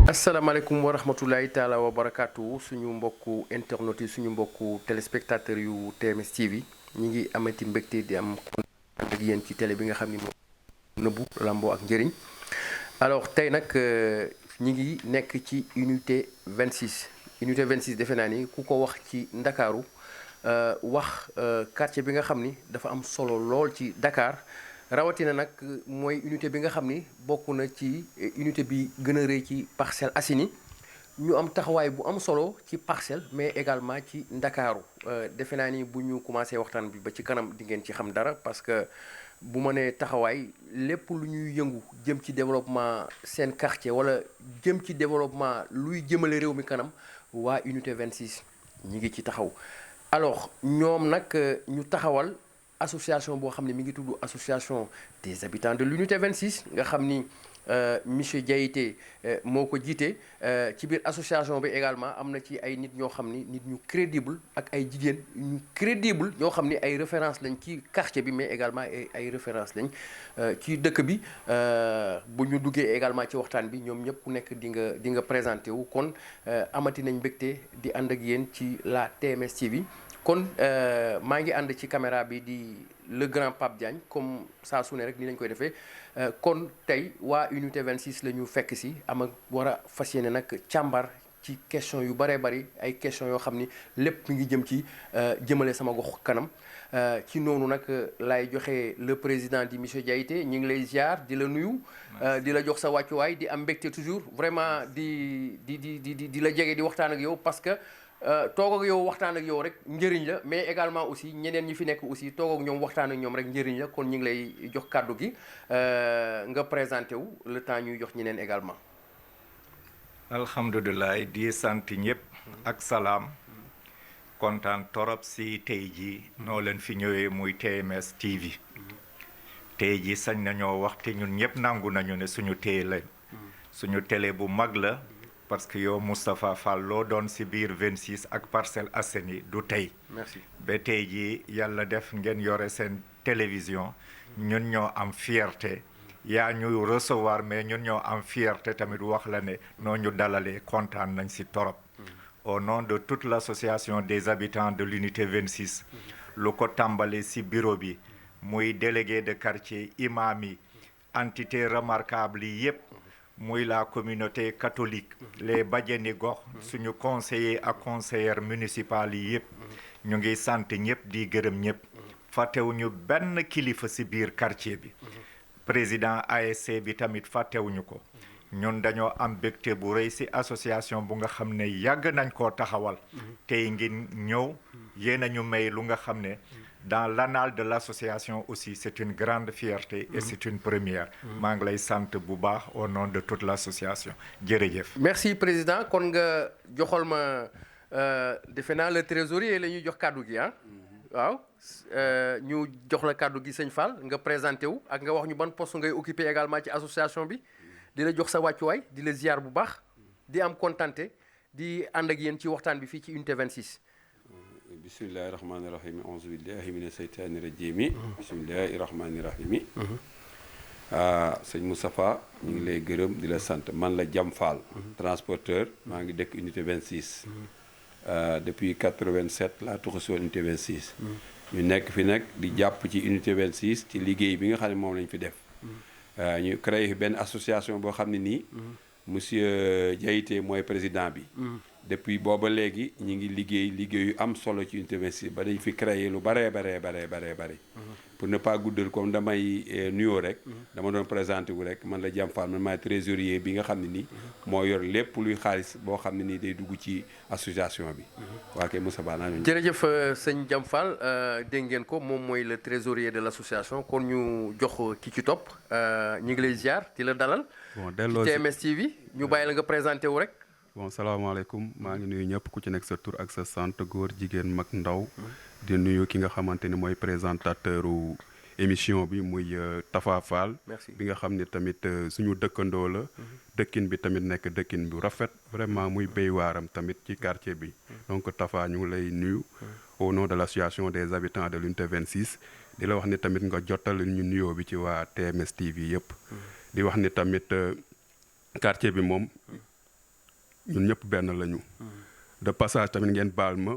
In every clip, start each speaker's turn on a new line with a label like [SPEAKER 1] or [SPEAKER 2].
[SPEAKER 1] asalaamaaleykum wa rahmatulahi taala wa barakaatu suñu mbokku internautes yi suñu mbokku téléspectateurs yu TMS TV ñi ngi amati mbégte di am kontaan ak yéen ci télé bi nga xam ni moom nëbbu lamboo ak njëriñ alors tey nag ñi ngi nekk ci unité 26 unité 26 defe naa ni ku ko wax ci Ndakaaru wax quartier bi nga xam ni dafa am solo lool ci Dakar rawatina nag mooy unité bi nga xam ni bokk na ci unité bi gën a rëy ci Parcelles Assainies ñu am taxawaay bu am solo ci parcelle mais également ci Ndakaaru defe naa ni bu ñu commencé waxtaan bi ba ci kanam di ngeen ci xam dara parce que bu ma nee taxawaay lépp lu ñuy yëngu jëm ci développement seen quartier wala jëm ci développement luy jëmale réew mi kanam waa unité 26 ñi ngi ci taxaw alors ñoom nag ñu taxawal association boo xam ne mi ngi tudd association des habitants de l'unité 26 nga xam ni monsieur Diaité moo ko jiite ci biir association bi également am na ci ay nit ñoo xam ni nit ñu crédible ak ay jigéen ñu crédible ñoo xam ni ay référence lañ ci quartier bi mais également ay référence lañ ci dëkk bi bu ñu duggee également ci waxtaan bi ñoom ñëpp ku nekk di nga présenté wu kon amati nañ mbégte di ànd ak yéen ci la TMS TV kon maa ngi ànd ci caméra bi di le grand Pape Diagne comme saa su ne rek ni lañ koy defee kon tey waa unité 26 la ñu fekk si am ak war a fas yéene nag càmbar ci question yu bëree bëri ay question yoo xam ni lépp mi ngi jëm ci jëmale sama gox kanam ci noonu nag laay joxe le président di monsieur Diaité ñu ngi lay ziar di la nuyu di la jox sa wàccuwaay di am mbégte toujours vraiment di la jege di waxtaan ak yow parce que toog ak yow waxtaan ak yow rek njëriñ la mais également aussi ñeneen ñi fi nekk aussi toog ak ñoom waxtaan ak ñoom rek njëriñ la kon ñu ngi lay jox kàddu gi nga présenté wu le temps ñuy jox ñeneen également.
[SPEAKER 2] alhamdulilah di sant ñëpp ak salaam kontaan torop si tey ji noo leen fi ñëwee muy TMS TV tey ji sañ nañoo wax te ñun ñëpp nangu nañu ne suñu télé la suñu télé bu mag la. parce que yow Moustapha Fall loo doon si biir 26 ak Parcelles Assainies du tey.
[SPEAKER 1] merci
[SPEAKER 2] ba tey jii yàlla def ngeen yore seen télévision ñun ñoo am fierté yaa ñu recevoir mais ñun ñoo am fierté tamit wax la ne noo ñu dalalee kontaan nañ si torop. au nom de toute l'association des habitants de l'unité 26. lu ko tàmbali si bureau bi muy délégué de quartier imam yi entité remarquable yi yépp. muy la communauté catholique les bajeni gox suñu conseiller ak conseillère municipal yi yëpp ñu ngi sant ñëpp di gërëm ñëpp fàttewuñu benn kilifa ci biir quartier bi président ASC bi tamit fàttewuñu ko ñun dañoo am bégte bu rëy ci association bu nga xam ne yàgg nañ koo taxawal tey ngi ñëw yéen a ñu may lu nga xam ne dans l'annale de l'association aussi c'est une grande fierté et c'est une première maa ngi lay sant bu baax au nom de toute l'association jërëjëf.
[SPEAKER 1] merci président kon nga joxal ma defe naa le trésorier la ñuy jox kàddu gi ah. waaw ñu jox la kàddu gi sëñ Fall nga présenté wu ak nga wax ñu ban poste ngay occupé également ci association bi di la jox sa wàccuwaay di la ziar bu baax di am kontante di ànd ak yéen ci waxtaan bi fii ci unité 26.
[SPEAKER 3] bismillahi rahmaani rahim auzu billahi mina seytaani rajimi bismillahi rahmaani rahimi sëñ Moustapha ñu ngi lay gërëm di la sant man la Jam Fall transporteur maa ngi dëkk unité 26 depuis 87 laa tuxu si woon unité 26 ñu nekk fi nag di jàpp ci unité 26 ci liggéey bi nga xam ne moom lañ fi def ñu créé fi benn association boo xam ne nii monsieur Diaité mooy président bi depuis booba léegi ñi ngi liggéey yu am solo ci unité 26 ba dañ fi créé lu bare pour ne pas guddal comme damay nuyoo rek dama doon présenté wu rek man la Jam Fall man maay trésorier bi nga xam ne nii moo yor lépp luy xaalis boo xam ne nii day dugg ci association bi waa kay Moussa Ba naa
[SPEAKER 1] jërëjëf sëñ Jam Fall dégg ngeen ko moom mooy le trésorier de l'association kon ñu jox ki ci topp ñu ngi lay ziar di la dalal ci TMS TV ñu bàyyi la nga présenté wu rek.
[SPEAKER 4] bon salaamaaleykum maa ngi nuyu ñëpp ku ci nekk sa tur ak sa sant góor jigéen mag ndaw di nuyu ki nga xamante ni mooy présentateur émission bi muy Tafa Fall bi nga xam ne tamit suñu dëkkandoo la dëkkin bi tamit nekk dëkkin bu rafet vraiment muy béy waaram tamit ci quartier bi donc Tafa ñu ngi lay nuyu au nom de l'association des habitants de l'unité 26 di la wax ni tamit nga jottali ñu nuyoo bi ci waa TMS TV yëpp di wax ni tamit quartier bi moom ñun ñëpp benn lañu. de passage tamit ngeen baal ma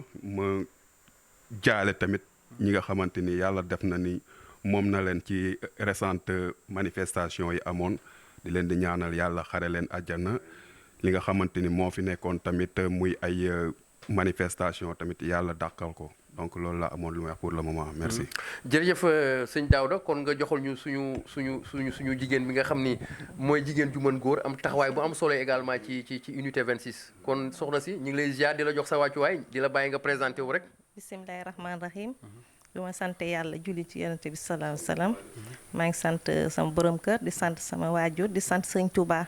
[SPEAKER 4] jaale tamit ñi nga xamante ni yàlla def na ni moom na leen ci récente manifestation yi amoon di leen di ñaanal yàlla xare leen àjjana li nga xamante ni moo fi nekkoon tamit muy ay manifestation tamit yàlla dàqal ko donc loolu la amoon lu may wax pour le moment merci.
[SPEAKER 1] jërëjëf sëñ Daouda kon nga joxal ñu suñu jigéen bi nga xam ni mooy jigéen ju mën góor am taxawaay bu am solo également ci unité 26 kon soxna si ñu ngi lay ziar di la jox sa wàccuwaay di la bàyyi nga présenté wu rek.
[SPEAKER 5] bisimilahi rahmaani rahim. bi ma sant yàlla julli ci yonent bi salaahu salaam. maa ngi sant sama borom kër di sant sama waajur di sant sëñ Touba.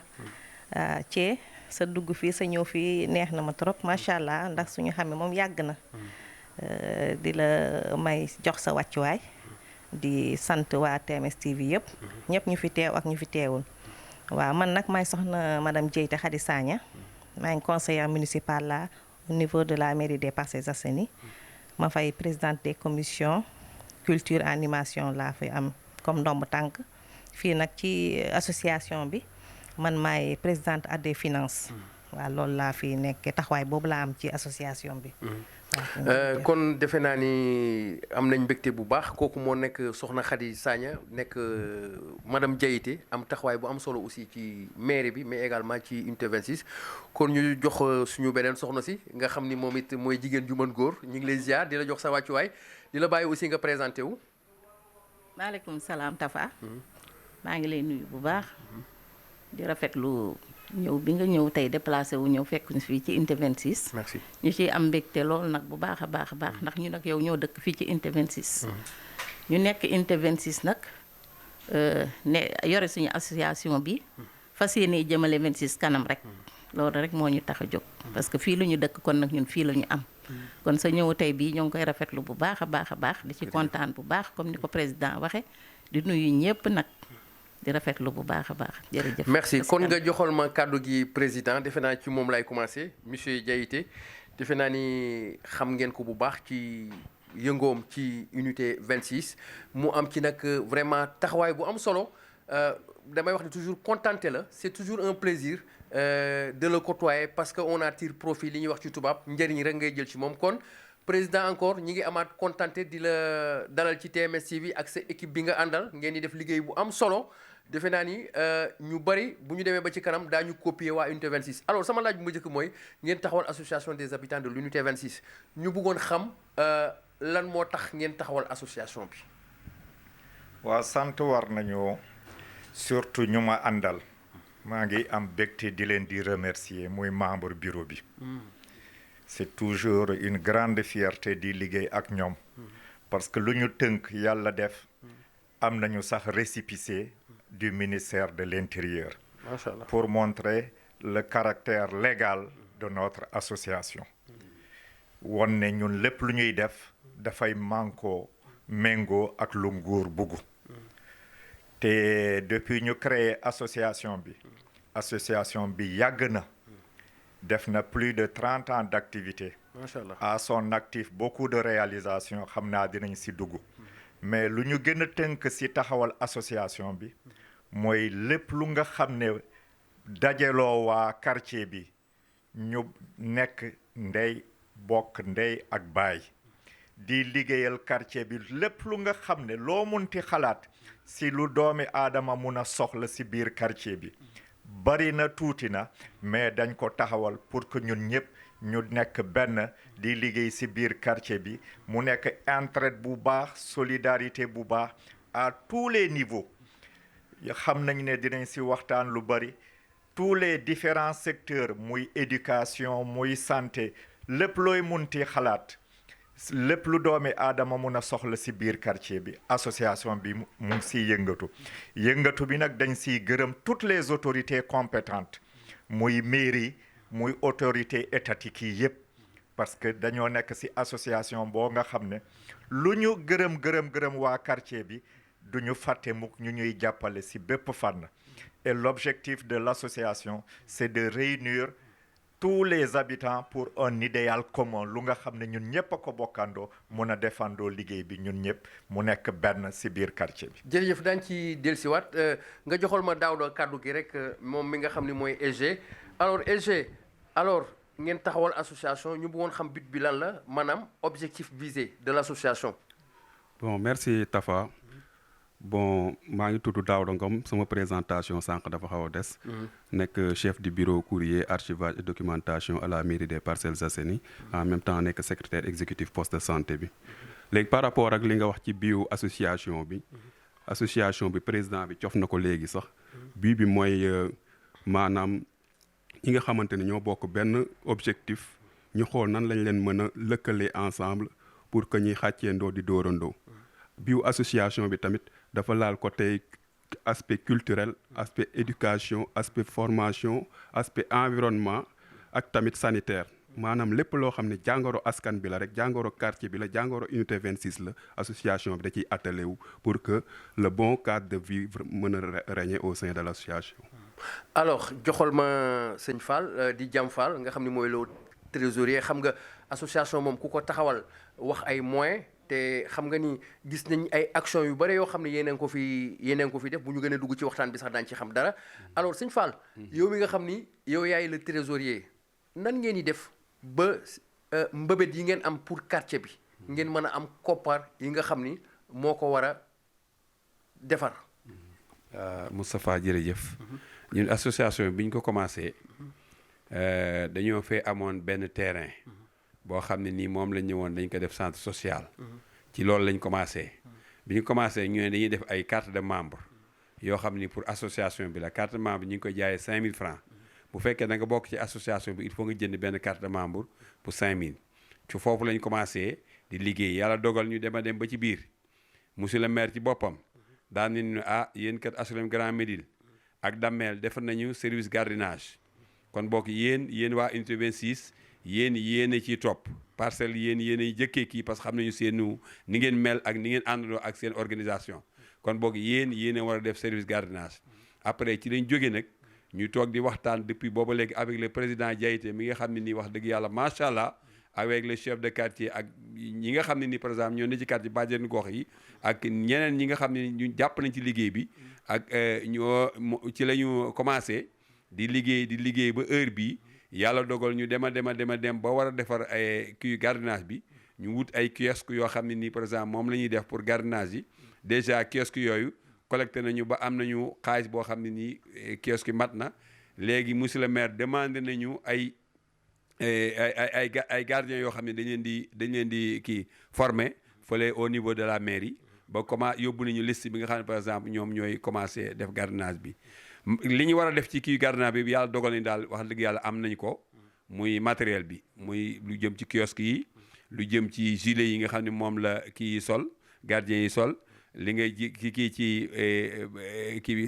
[SPEAKER 5] Cee sa dugg fii sa ñëw fii neex na ma trop macha allah ndax suñu xamee moom yàgg na. di la may jox sa wàccuwaay. di sant waa TMS TV yëpp. ñëpp ñu fi teew ak ñu fi teewul. waaw man nag maay soxna madame Dieyte Khady Sagna. maa ngi conseillère municipale là au niveau de la mairie des Parcelles Assainies. ma fay présidente des commissions culture animation laa fi am comme ndomb tànk fii nag ci association bi man maay présidente à des finances waaw loolu laa fi nekk taxawaay boobu laa am ci association bi.
[SPEAKER 1] kon defe naa ni am nañ mbégte bu baax kooku moo nekk soxna Khady Sagna nekk madame Dieyte am taxawaay bu am solo aussi ci mairie bi mais également ci unité 26 kon ñu jox suñu beneen soxna si nga xam ni moom it mooy jigéen ju mën góor ñu ngi lay ziar di la jox sa wàccuwaay di la bàyyi aussi nga présenté wu.
[SPEAKER 6] maaleykum salaam Tafa. maa ngi lay nuyu bu baax. di rafetlu ñëw bi nga ñëw tey déplacé wu ñëw fekk ñu fii ci unité 26.
[SPEAKER 1] merci
[SPEAKER 6] ñu ciy am mbégte loolu nag bu baax a baax ndax ñu nag yow ñoo dëkk fii ci unité 26. ñu nekk unité 26 nag ne yore suñu association bi fas yéene jëmale 26 kanam rek. loolu rek moo ñu tax a jóg. parce que fii la ñu dëkk kon nag ñun fii la ñu am. kon sa ñëw tey bii ñoo ngi koy rafetlu bu baax a baax di ci kontaan bu baax comme ni ko président waxe di nuyu ñëpp nag. di rafetlu bu baax a baax jërëjëf.
[SPEAKER 1] merci kon nga joxal ma kàddu gi président defe naa ci moom lay commencé monsieur Dieyte defe naa ni xam ngeen ko bu baax ci yëngoom ci unité 26 mu am ci nag vraiment taxawaay bu am solo damay wax ni toujours contenté la c'est toujours un plaisir de le côtoyer parce que on attire profit li ñuy wax ci tubaab njëriñ rek ngay jël ci moom kon. président encore ñi ngi amaat contenté di la dalal ci TMS TV ak sa équipe bi nga àndal ngeen di def liggéey bu am solo defe naa ni ñu bari bu ñu demee ba ci kanam daañu copier waa unité 26. alors sama laaj bu ma njëkk mooy ngeen taxawal association des habitants de l'unité 26 ñu bëggoon xam lan moo tax ngeen taxawal association bi.
[SPEAKER 2] waa sant war nañu surtout ñu ma àndal maa ngi am bégte di leen di remercier muy membre bureau bi. c'est toujours une grande fierté di liggéey ak ñoom parce que lu ñu tënk yàlla def am nañu sax récépissé du ministère de l'Intérieur pour montrer le caractère légal de notre association won ne ñun lépp lu ñuy def dafay manko méngoo ak lu nguur buggu te depuis ñu créé association bi yàgg na def na plus de 30 ans d'activité. Machallah. À son actif beaucoup de réalisations xam naa dinañ si dugg mais lu ñu gën a tënk si taxawal association bi mooy lépp lu nga xam ne dajaloo waa quartier bi ñu nekk ndey bokk ndey ak baay di liggéeyal quartier bi lépp lu nga xam ne loo munti xalaat si lu doomi aadama mun a soxla si biir quartier bi bari na tuuti na mais dañ ko taxawal pour que ñun ñëpp ñu nekk benn di liggéey ci biir quartier bi mu nekk entraide bu baax solidarité bu baax à tous les niveaux xam nañ ne dinañ ci waxtaan lu bari tous les différents secteurs muy éducation muy santé lépp looy munti xalaat lépp lu doomi aadama mun a soxla ci biir quartier bi association bi mu ngi siy yëngatu bi nag dañ siy gërëm toutes les autorités compétentes muy mairie muy autorité étatique yi yépp parce que dañoo nekk ci association boo nga xam ne lu ñu gërëm waa quartier bi du ñu fàtte mukk ñu ñuy jàppale ci bépp fànn et l'objectif de l'association c'est de réunir tous les habitants pour un idéal commun lu nga xam ne ñun ñëpp a ko bokkandoo mun a defandoo liggéey bi ñun ñëpp mu nekk benn ci biir quartier bi.
[SPEAKER 1] jërëjëf daañu ci dellusiwaat nga joxal ma Daouda kàddu gi rek moom mi nga xam ne mooy SG alors SG alors ngeen taxawal association ñu bëggoon xam but bi lan la maanaam objectif visé de l'association.
[SPEAKER 4] Bon merci Tafa. Bon maa ngi tudd Daouda Ngom sama présentation sànq dafa xaw a des. nekk chef du bureau courrier archivage et documentation à la mairie des Parcelles Assainies en même temps nekk secrétaire exécutif poste de santé bi. léegi par rapport ak li nga wax ci bio association bi président bi cof na ko léegi sax bii bi mooy maanaam ñi nga xamante ne ñoo bokk benn objectif ñu xool nan lañ leen mën a lëkkalee ensemble pour que ñuy xàcceendoo di dóorandoo. bio association bi tamit dafa laal côté aspect culturel aspect éducation aspect formation aspect environnement ak tamit sanitaire maanaam lépp loo xam ne jàngoro askan bi la rek jàngoro quartier bi la jàngoro unité 26 la association bi da ciy attelé wu pour que le bon cadre de vivre mën a régner au sein de l'association.
[SPEAKER 1] alors joxal ma sëñ Fall di Jam Fall nga xam ne mooy le trésorier xam nga association moom ku ko taxawal wax ay moyens te xam nga ni gis nañ ay action yu bare yoo xam ne yéen a ngi ko fi def bu ñu gën a dugg ci waxtaan bi sax daañu ci xam dara alors sëñ Fall yow mi nga xam ni yow yaay le trésorier nan ngeen di def ba mbëbët yi ngeen am pour quartier bi ngeen mën a am koppar yi nga xam ni moo ko war a defar.
[SPEAKER 3] Moustapha jërëjëf ñun association bi ñu ko commencé dañoo fee amoon benn terrain boo xam ne nii moom lañ ñëwoon dañ ko def centre social ci loolu lañ commencé bi ñu commencé ñu ne dañuy def ay carte de membre yoo xam ni pour association bi la carte de membre ñu ngi koy jaayee 5000 francs bu fekkee da nga bokk ci association bi il faut nga jënd benn carte de membre pour 5000 ci foofu lañ commencé di liggéey yàlla dogal ñu dem ba ci biir monsieur le maire ci boppam daan nañu yéen kat HLM Grand Médine ak Damel defar nañu service gardiennage kon bokk yéen waa unité 26 yéen a ciy topp parcelle yéen ay jëkkee kii parce que xam nañu seenu ni ngeen mel ak ni ngeen àndandoo ak seen organisation kon bokk yéen a war a def service gardiennage après ci lañ jóge nag ñu toog di waxtaan depuis booba léegi avec le président Diaité mi nga xam ne nii wax dëgg yàlla macha allah avec le chef de quartier ak ñi nga xam ne nii par exemple ñoo ne ci quartier bàjjenu gox yi ak ñeneen ñi nga xam ne ñu jàpp nañ ci liggéey bi ak ci la ñu commencé di liggéey ba heure bii yàlla dogal ñu dem ba war a defar ay kii gardiennage bi ñu wut ay kiosque yoo xam ne nii par exemple moom la ñuy def pour gardiennage yi déjà kiosque yooyu collecté nañu ba am nañu xaalis boo xam ne nii kiosque mat na léegi monsieur le maire demandé nañu ay gardiens yoo xam ne dañ leen di kii former fële au niveau de la mairie ba yóbbu nañu liste bi nga xam ne par exemple ñoom ñooy commencé def gardiennage bi li ñu war a def ci kii gardiennage bi yàlla dogal ni daal wax dëgg yàlla am nañ ko muy matériel bi muy lu jëm ci kiosque yi lu jëm ci gilet yi nga xam ne moom la kii sol gardien yi sol li ngay kii ci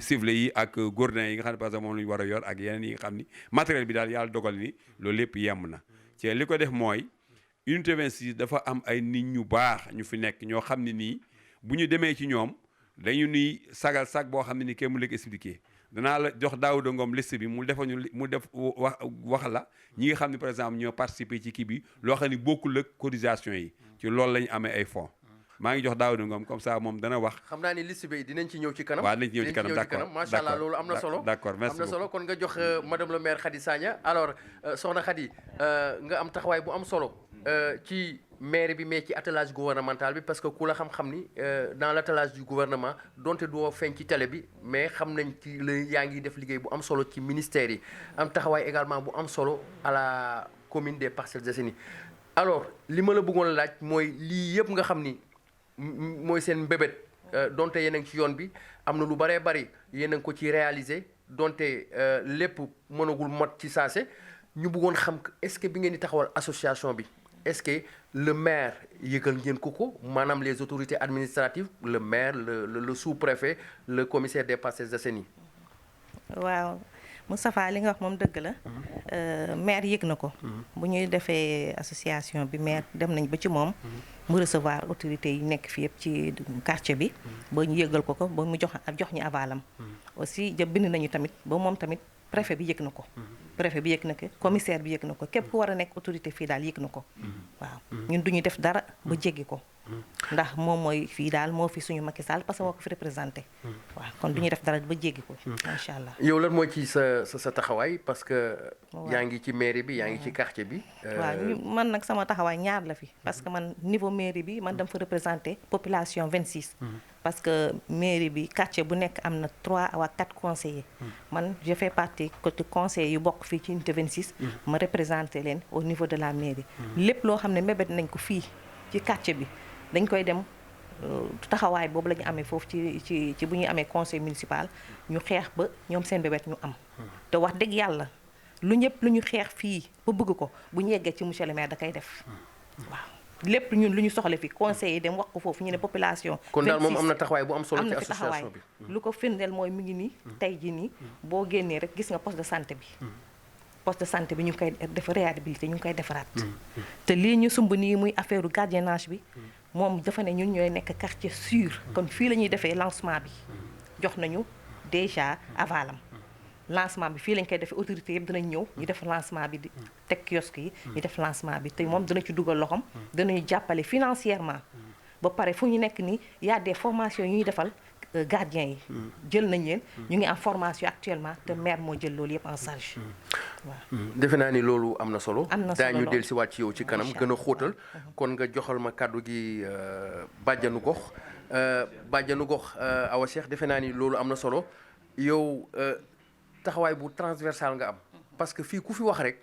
[SPEAKER 3] sifflet yi ak gourdin yi nga xam ne par exemple moom la ñu war a yor ak yeneen yi nga xam ni matériel bi daal yàlla dogal ni loolu lépp yemb na ci li ko def mooy unité 26 dafa am ay nit ñu baax ñu fi nekk ñoo xam ne nii bu ñu demee ci ñoom dañu nuy sagal sag boo xam ne ni kenn mu lekk expliqué danaa la jox Daouda Ngom liste bi mu def wax la ñi nga xam ne par exemple ñoo participé ci kii bi loo xam ne bokkul ak cotisation yi ci loolu la ñu amee ay fonds maa ngi jox Daouda Ngom comme ça moom dana wax.
[SPEAKER 1] xam naa ni liste bi dinañ ci ñëw ci kanam.
[SPEAKER 3] waaw dinañ ci ñëw ci kanam d'accord
[SPEAKER 1] macha allah loolu am na solo.
[SPEAKER 3] d'accord merci
[SPEAKER 1] am na solo kon nga jox madame le maire Khady Sagna alors soxna Khady nga am taxawaay bu am solo ci maire bi mais ci attelage gouvernemental bi parce que ku la xam-xam ni dans l'attelage du gouvernement donte doo feeñ ci télé bi mais xam nañ ci la yaa ngi def liggéey bu am solo ci ministère yi am taxawaay également bu am solo à la commune des Parcelles Assainies alors li ma la bëggoon laaj mooy lii yëpp nga xam ni mooy seen mbébét donte yéen a ngi ci yoon bi am na lu bëree bëri yéen a ngi ko ci réaliser donte lépp mënagul mot ci saase ñu bëggoon xam est-ce que bi ngeen di taxawal association bi est-ce que le maire yëgal ngeen ko maanaam les autorités administratives le maire le sous-préfet le commissaire des Parcelles Assainies.
[SPEAKER 5] waaw Moustapha li nga wax moom dëgg la maire yëg na ko. bu ñuy defee association bi maire dem nañ ba ci moom. mu recevoir autorités yi nekk fi yëpp ci quartier bi. ba ñu yëgal ko ba mu jox ñu avalam. aussi bind nañu tamit ba moom tamit préfet bi yëg na ko. préfet bi yëg na ko commissaire bi yëg na ko képp ku war a nekk autorité fii daal yëg na ko. waaw ñun duñu def dara ba jéggi ko ndax moom mooy fii daal moo fi suñu Macky Sall parce que moo ko fi représenté waaw kon du ñu def dara ba jéggi ko macha allah.
[SPEAKER 1] yow lan mooy ci sa taxawaay parce que yaa ngi ci mairie bi yaa ngi ci quartier bi
[SPEAKER 5] waaw man nag sama taxawaay ñaar la fi parce que man niveau mairie bi man dama fa représenté population 26 parce que mairie bi quartier bu nekk am na 3 à 4 conseillers man je fais partie côté conseillers yu bokk fii ci unité 26 ma représenté leen au niveau de la mairie lépp loo xam ne mébét nañ ko fii ci quartier bi dañ koy dem taxawaay boobu la ñu amee foofu ci bu ñuy amee conseil municipal ñu xeex ba ñoom seen bébét ñu am te wax dëgg yàlla lu ñu xeex fii ba bëgg ko bu ñu yeggee ci monsieur le maire da koy def waaw lépp ñun lu ñu soxla fi conseil yi dem wax ko foofu ñu ne population.
[SPEAKER 1] kon daal moom am na taxawaay bu am solo ci association bi
[SPEAKER 5] lu ko firndeel mooy mi ngi nii tey jii nii boo génnee rek gis nga poste de santé bi poste de santé bi ñu ngi koy def réhabilité ñu ngi koy defaraat te lii ñu sumb nii muy affaire gardiennage bi moom dafa ne ñun ñooy nekk quartier sûr kon fii la ñuy defee lancement bi jox nañu déjà avalam lancement bi fii lañ koy defee autorité yëpp dinañ ñëw ñu def lancement bi di teg kiosque yi ñu def lancement bi te moom dina ci dugal loxom dinañu jàppale financièrement ba pare fu ñu nekk nii y a des formations yu ñuy defal gardiens yi jël nañ leen ñu ngi en formation actuellement te maire moo jël loolu yëpp en charge waaw
[SPEAKER 1] defe naa ni loolu am na solo daañu del si waat ci yow ci kanam gën a xóotal kon nga joxal ma kàddu gi bàjjanu gox Awa Cheikh defe naa ni loolu am na solo yow taxawaay bu transversal nga am parce que fii ku fi wax rek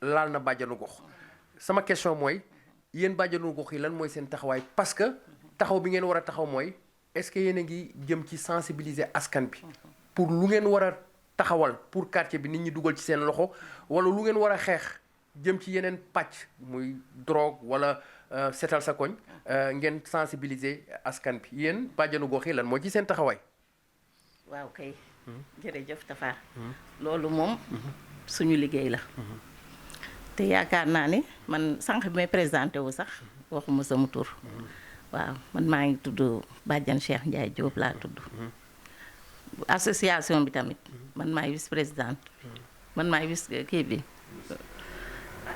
[SPEAKER 1] laal na bàjjanu gox sama question mooy yéen bàjjanu gox yi lan mooy seen taxawaay parce que taxaw bi ngeen war a taxaw mooy est-ce que yéen a ngi jëm ci sensibiliser askan bi pour lu ngeen war a taxawal pour quartier bi nit ñi dugal ci seen loxo wala lu ngeen war a xeex jëm ci yeneen pàcc muy drogue wala setal sa koñ ngeen sensibiliser askan bi yéen bàjjanu gox yi lan mooy ci seen taxawaay.
[SPEAKER 6] waaw kay. jërëjëf Tafa. loolu moom suñu liggéey la. te yaakaar naa ne man sànq bi may présenté wu sax waxuma sama tur. waaw man maa ngi tudd Badiane Cheikh Ndiaye Diop laa tudd. association bi tamit man maay vice présidente man maay vice kii bi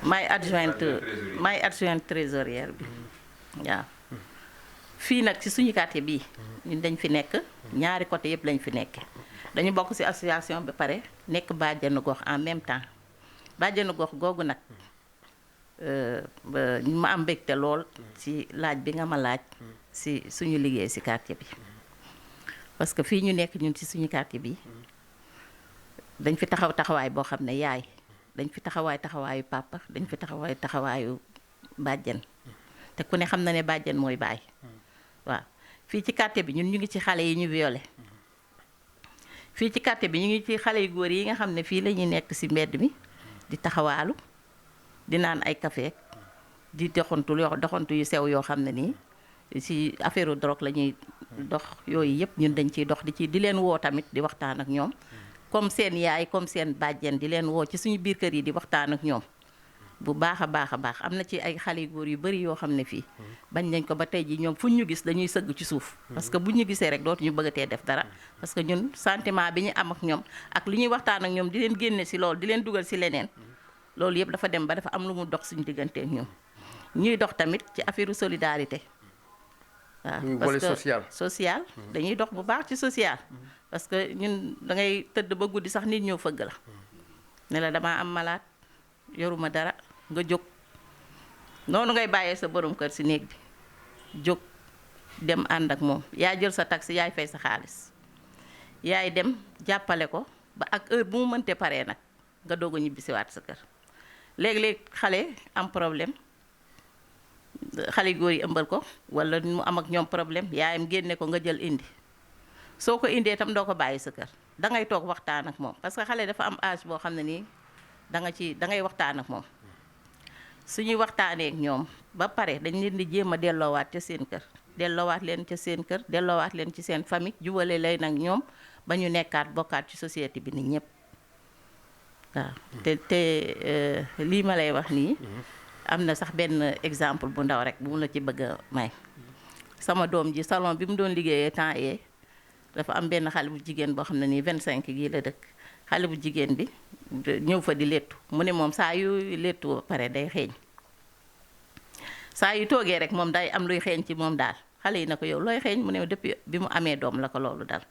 [SPEAKER 6] maay adjointe trésorière bi waaw. fii nag ci suñu quartier bii ñun dañ fi nekk ñaari côté yëpp lañ fi nekk dañu bokk ci association ba pare nekk bàjjenu gox en même temps bàjjenu gox googu nag ma am mbégte lool ci laaj bi nga ma laaj ci suñu liggéey ci quartier bi parce que fii ñu nekk ñun ci suñu quartier bi dañ fi taxawaay boo xam ne yaay dañ fi taxawaayu papa dañ fi taxawaayu bàjjen te ku ne xam na ne bàjjen mooy baay waaw fii ci quartier bi ñun ñu ngi ci xale yi ñu violé fii ci quartier bi ñu ngi ci xale yu góor yi nga xam ne fii la ñuy nekk ci mbedd mi di taxawaalu di naan ay café di doxantu yu sew yoo xam ne nii ci affaire drogue la ñuy dox yooyu yëpp ñun dañ ciy dox di leen woo tamit di waxtaan ak ñoom comme seen yaay comme seen bàjjen di leen woo ci suñu biir kër yi di waxtaan ak ñoom bu baax a baax am na ci ay xale yu góor yu bari yoo xam ne fii bañ nañ ko ba tey ji ñoom fu ñu gis dañuy sëgg ci suuf parce que bu ñu gisee rek dootuñu bëggatee def dara parce que ñun sentiment bi ñu am ak ñoom ak li ñuy waxtaan ak ñoom di leen génne ci loolu di leen dugal ci leneen loolu yëpp dafa dem ba dafa am lu mu dox suñu diggante ak ñoom ñuy dox tamit ci affaire solidarité waaw parce que social dañuy dox bu baax ci social parce que ñun da ngay tëdd ba guddi sax nit ñëw fëgg la ne la damaa am malade yoruma dara nga jóg noonu ngay bàyyee sa borom kër ci néeg bi jóg dem ànd ak moom yaay jël sa taxi yaay fay sa xaalis yaay dem jàppale ko ba ak heure bu mu mënte paree nag nga doog a ñibbisiwaat sa kër léeg-léeg xale am problème xale góor yi ëmbal ko walla mu am ak ñoom problème yaayam génne ko nga jël indi soo ko indee tam doo ko bàyyi sa kër dangay toog waxtaan ak moom parce que xale dafa am âge boo xam ne nii dangay waxtaan ak moom suñuy waxtaanee ak ñoom ba pare dañ leen di jéem a delloowaat ca seen kër delloowaat leen ci seen famille jubale leen ak ñoom ba ñu nekkaat bokkaat ci société bi nit ñëpp waaw te lii ma lay wax nii am na sax benn exemple bu ndaw rek bu mu la ci bëgg a may sama doom ji salon bi mu doon liggéeyee temps yee dafa am benn xale bu jigéen boo xam ne nii 25 gii la dëkk xale bu jigéen bi ñëw fa di léttu mu ne moom saa yu léttu ba pare day xeeñ saa yu toogee rek moom day am luy xeeñ ci moom daal xale yi na ko yow looy xeeñ mu ne depuis bi mu amee doom la ko loolu dal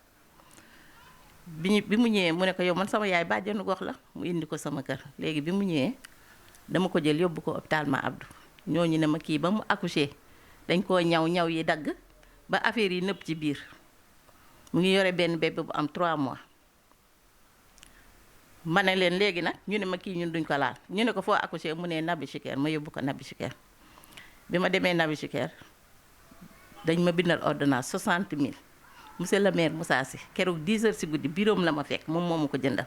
[SPEAKER 6] bi mu ñëwee mu ne ko yow man sama yaay bàjjenu gox la mu indi ko sama kër léegi bi mu ñëwee dama ko jël yóbbu ko hôpital Ma Abdou ñooñu ne ma kii ba mu accouché dañ koo ñaw yi dagg ba affaire yi nëpp ci biir mu ngi yore benn bébé bu am 3 mois ma ne leen léegi nag ñu ne ma kii ñun duñ ko laal ñu ne ko foo accouché mu ne Nabi Choucair ma yóbbu ko Nabi Choucair bi ma demee Nabi Choucair dañ ma bindal ordonnance 60 000 monsieur le maire Moussa Sy keroog 10 heures si guddi biroom la ma fekk moom moo ma ko jëndal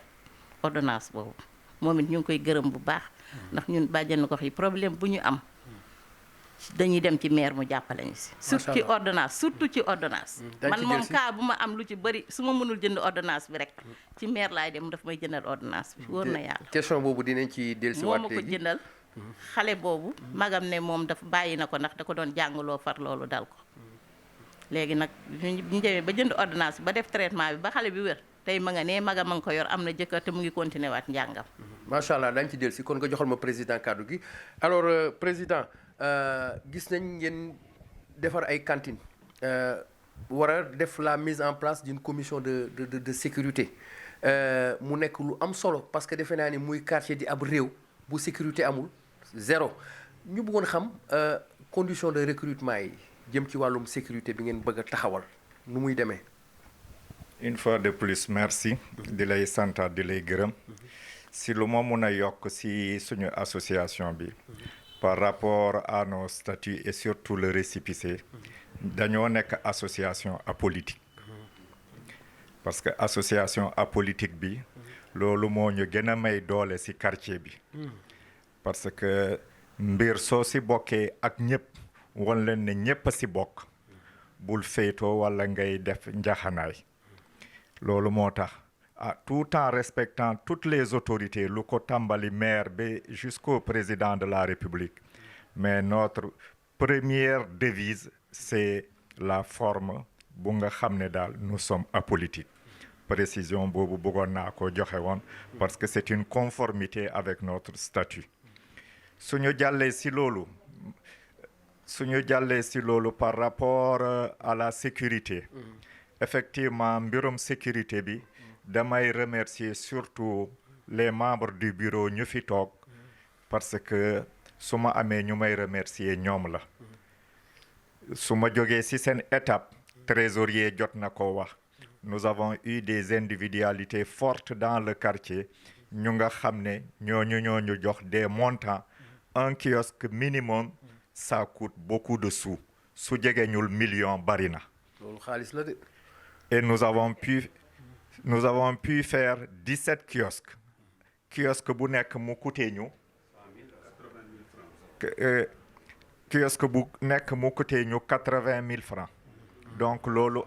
[SPEAKER 6] ordonnance boobu moom it ñu ngi koy gërëm bu baax ndax ñun bàjjenu gox yi problème bu ñu am dañuy dem ci maire mu jàppale ñu si surtout ci ordonnance man moom cas bu ma am lu ci bëri su ma mënul jënd ordonnance bi rek ci maire laay dem daf may jëndal ordonnance bi wóor na yàlla
[SPEAKER 1] question boobu dinañ ci dellusiwaat
[SPEAKER 6] moo ma ko jëndal xale boobu magam ne moom daf bàyyi na ko ndax da ko doon jàngaloo far loolu dal ko léegi nag ñu demee ba jënd ordonnance bi ba def traitement bi ba xale bi wér tey ma nga ne magam ma nga ko yor am na jëkkër te mu ngi continuer waat njàngam
[SPEAKER 1] macha allah dañ ci dellusi kon nga joxal ma président kàddu gi alors président gis nañ ngeen defar ay cantines war a def la mise en place d'une commission de sécurité mu nekk lu am solo parce que defe naa ni muy quartier di ab réew bu sécurité amul zéro ñu bëggoon xam condition de recrutement yi jëm ci wàllum sécurité bi ngeen bëgg a taxawal nu muy demee.
[SPEAKER 2] une fois de plus merci di lay santaat di lay gërëm si lu ma mun a yokk si suñu association bi par rapport à nos statuts et surtout le récépissé dañoo nekk association apolitique parce que association apolitique bi loolu moo ñu gën a may doole si quartier bi parce que mbir soo si bokkee ak ñëpp won leen ne ñëpp a si bokk bul féetoo wala ngay def njaxanaay loolu moo tax tout en respectant toutes les autorités lu ko tàmbali maire ba jusqu'au président de la République mais notre première devise c'est la forme bu nga xam ne daal nous sommes apolitiques précision boobu bëggoon naa ko joxe woon parce que c'est une conformité avec notre statut suñu jàllee si loolu par rapport à la sécurité effectivement mbirum sécurité bi damay remercier surtout les membres du bureau ñu fi toog parce que su ma amee ñu may remercier ñoom la su ma jógee ci seen étape trésorier jot na ko wax nous avons eu des individualités fortes dans le quartier ñu nga xam ne ñooñu jox des montants un kiosque minimum ça coûte beaucoup de sous su jege ñul million bari na
[SPEAKER 1] loolu xaalis la de.
[SPEAKER 2] et nous avons pu faire 17 kiosque bu nekk mu coûté ñu kiosque bu nekk mu coûté ñu 80 000 francs donc loolu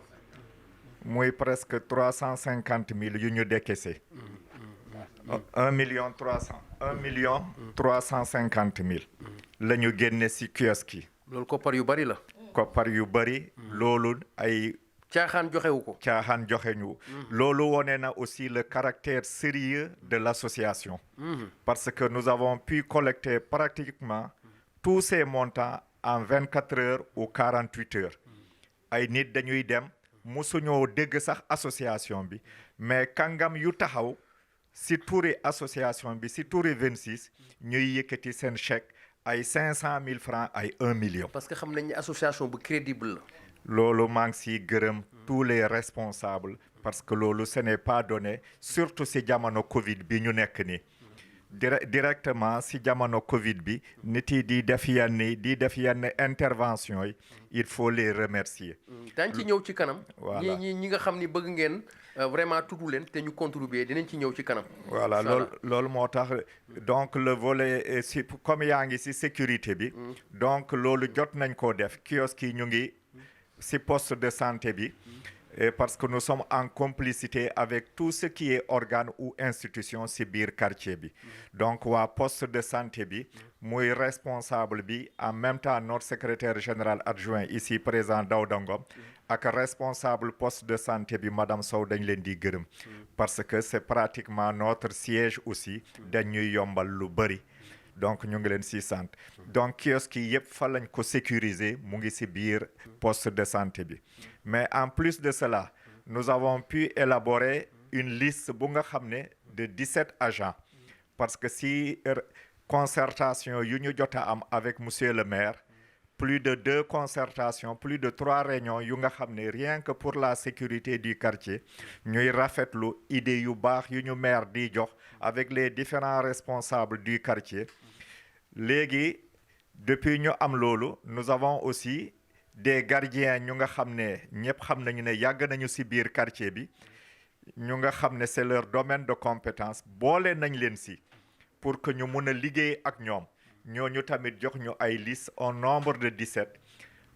[SPEAKER 2] muy presque 350 000 yu ñu décaissé 1 million 350 000 la ñu génne ci kiosque yi.
[SPEAKER 1] loolu koppar yu bari la.
[SPEAKER 2] koppar yu bari loolu ay.
[SPEAKER 1] caaxaan joxe ñu loolu wone na aussi le caractère sérieux de l'association parce que nous avons pu collecter pratiquement tous ces montants en 24 heures ou 48 heures ay nit dañuy dem musuñoo dégg sax association bi mais kàngam yu taxaw si turi association bi si turi 26 ñuy yëkkati seen chèque ay 500 000 francs ay 1 million. parce que xam nañ ne association bu crédible la.
[SPEAKER 2] loolu maa ngi siy gërëm tous les responsables parce que loolu ce n'est pas donné surtout si jamono Covid bi ñu nekk ni directement si jamono Covid bi nit yi di def yenn intervention yi il faut les remercier.
[SPEAKER 1] dañ ci ñëw ci kanam.
[SPEAKER 2] voilà
[SPEAKER 1] ñi nga xam ni bëgg ngeen vraiment tudd leen te ñu contribuer dinañ ci ñëw ci kanam.
[SPEAKER 2] voilà loolu moo tax donc le volet si comme yaa ngi si sécurité bi. donc loolu jot nañ koo def kiosque yi ñu ngi. si poste de santé bi parce que nous sommes en complicité avec tout ce qui est organe ou institution si biir quartier bi donc waa poste de santé bi muy responsable bi en même temps notre secrétaire général adjoint ici présent Daouda Ngom ak responsable poste de santé bi madame Sow dañ leen di gërëm parce que c'est pratiquement notre siège aussi dañuy yombal lu bëri donc ñu ngi leen si sant donc kiosque yi yëpp fa lañ ko sécuriser mu ngi si biir poste de santé bi mais en plus de cela nous avons pu élaborer une liste bu nga xam ne de 17 agents parce que si concertation yu ñu jot a am avec monsieur le maire plus de 2 concertations plus de 3 réunions yu nga xam ne rien que pour la sécurité du quartier ñuy rafetlu idée yu baax yu ñu maire di jox avec les différents responsables du quartier léegi depuis ñu am loolu nous avons aussi des gardiens ñu nga xam ne ñëpp xam nañu ne yàgg nañu ci biir quartier bi ñu nga xam ne c'est leur domaine de compétence boole nañ leen ci pour que ñu mun a liggéey ak ñoom ñooñu tamit jox ñu ay liste au nombre de 17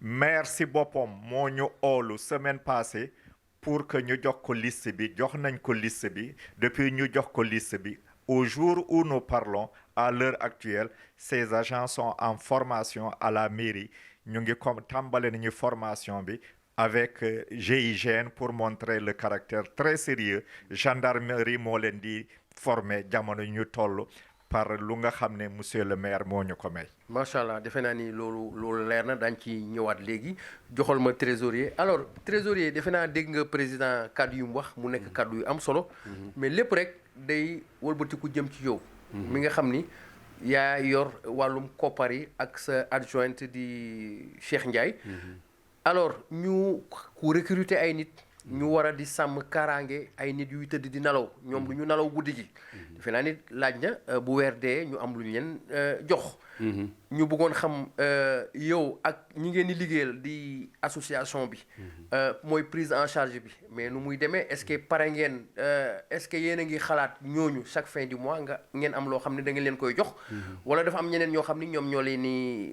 [SPEAKER 2] maire ci boppam moo ñu oolu semaine passée pour que ñu jox ko liste bi jox nañ ko liste bi depuis ñu jox ko liste bi au jour où nous parlons à l'heure actuelle ces agents sont en formation à la mairie ñu ngi comme tàmbale nañu formation bi avec GIGN pour montrer le caractère très sérieux gendarmerie moo leen di former jamono ñu toll par lu nga xam ne monsieur le maire moo ñu ko may.
[SPEAKER 1] macha allah defe naa ni loolu leer na daañu ci ñëwaat léegi joxal ma trésorier alors trésorier defe naa dégg nga président kaddu yu mu wax mu nekk kaddu yu am solo. mais lépp rek day wëlbatiku jëm ci yow. mi nga xam ni yaa yor wàllum koppar yi ak sa adjointe di Cheikh Ndiaye. alors ñu ku recruter ay nit. ñu war a di sàmm kaaraange ay nit yuy tëdd di nalaw ñoom du ñu nalaw guddi gi. defe naa nit laaj na bu weer dee ñu am lu ñu leen jox. ñu bëggoon xam yow ak ñi ngeen di liggéeyal di association bi. mooy prise en charge bi mais nu muy demee est-ce que pare ngeen est-ce que yéen a ngi xalaat ñooñu chaque fin du mois ngeen am loo xam ne da ngeen leen koy jox. wala dafa am ñeneen ñoo xam ni ñoom ñoo leen ni